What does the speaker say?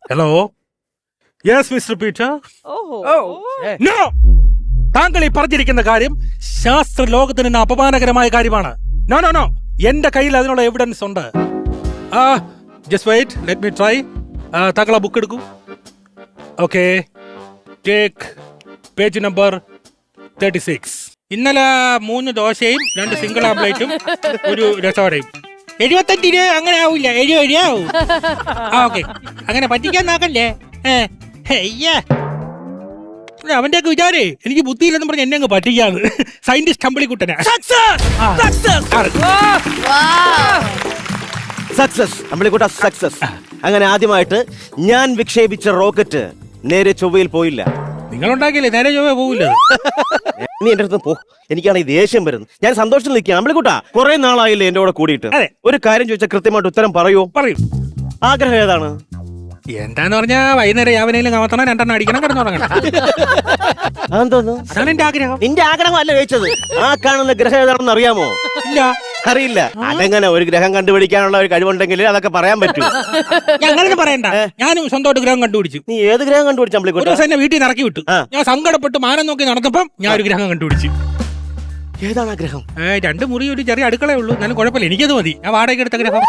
Hello yes mister Peter. No, താങ്കൾ ഈ പറഞ്ഞിരിക്കുന്ന കാര്യം ശാസ്ത്ര ലോകത്തിന് തന്നെ അപമാനകരമായ കാര്യമാണ്. നോ നോ നോ, എന്റെ കയ്യിൽ അതിനുള്ള എവിഡൻസ് ഉണ്ട്. Just wait, let me try. താങ്കൾ ആ ബുക്ക് എടുക്കൂ. Okay, take page number 36. ഇന്നലെ 3 ദോശയും 2 സിംഗിൾ ആംപ്ലേറ്റും ഒരു രസവടയും. 75 രൂപ അങ്ങനെ ആവൂല, 70 രൂപ ആവും. ഓക്കെ, അങ്ങനെ പറ്റിക്കാൻ നോക്കല്ലേ. അവന്റെ ഒക്കെ വിചാരേ എനിക്ക് ബുദ്ധിയില്ലെന്ന് പറഞ്ഞ് എന്നെ അങ്ങ് പറ്റിക്കാന്ന്. സയന്റിസ്റ്റ് അമ്പിളിക്കുട്ടനാ. സക്സസ് അമ്പിളിക്കുട്ട, സക്സസ്. അങ്ങനെ ആദ്യമായിട്ട് ഞാൻ വിക്ഷേപിച്ച റോക്കറ്റ് നേരെ ചൊവ്വയിൽ പോയില്ല. നിങ്ങൾ ഉണ്ടാക്കിയല്ലേ, നേരെ ചൊവ്വ പോവില്ല. നീ എന്റെ അടുത്ത് പോ, എനിക്കാണ് ഈ ദേഷ്യം വരുന്നത്. ഞാൻ സന്തോഷത്തിൽ നിൽക്കുക. അമ്പിളിക്കുട്ട, കുറെ നാളായില്ലേ എന്റെ കൂടെ കൂടിയിട്ട്. അതെ. ഒരു കാര്യം ചോദിച്ചാൽ കൃത്യമായിട്ട് ഉത്തരം പറയുമോ? പറയൂ. ആഗ്രഹം ഏതാണ്? എന്താന്ന് പറഞ്ഞാ വൈകുന്നേരം യാവനയിലും കമത്തണം, 2 അടിക്കണം, കിടന്നുറങ്ങണം. അതെന്തോന്നു? അതാണ് എന്റെ ആഗ്രഹം. നിന്റെ ആഗ്രഹം അല്ല ചോദിച്ചത്. ആ കാണുന്ന ഗ്രഹം ഏതാണെന്ന് അറിയാമോ? ഇല്ല. അറിയില്ല. അതെങ്ങനെ ഒരു ഗ്രഹം കണ്ടുപിടിക്കാനുള്ള ഒരു കഴിവുണ്ടെങ്കിൽ അതൊക്കെ പറയാൻ പറ്റൂ. അങ്ങനെ പറയണ്ട, ഞാനും സ്വന്തമായിട്ട് ഗ്രഹം കണ്ടുപിടിച്ചു. നീ ഏത് ഗ്രഹം കണ്ടുപിടിച്ച ഒരു അമ്പിളിക്കുട്ട? ദിവസം എന്നെ വീട്ടിൽ നിന്ന് ഇറക്കി വിട്ടു. ഞാൻ സങ്കടപ്പെട്ട് മാനം നോക്കി നടന്നപ്പം ഞാൻ ഒരു ഗ്രഹം കണ്ടുപിടിച്ചു. ഏതാണ് ആ ഗ്രഹം? 2 മുറി, ഒരു ചെറിയ അടുക്കളയേ ഉള്ളൂ. എന്നാലും കുഴപ്പമില്ല, എനിക്കത് മതി. ഞാൻ വാടക എടുത്ത ഗ്രഹം.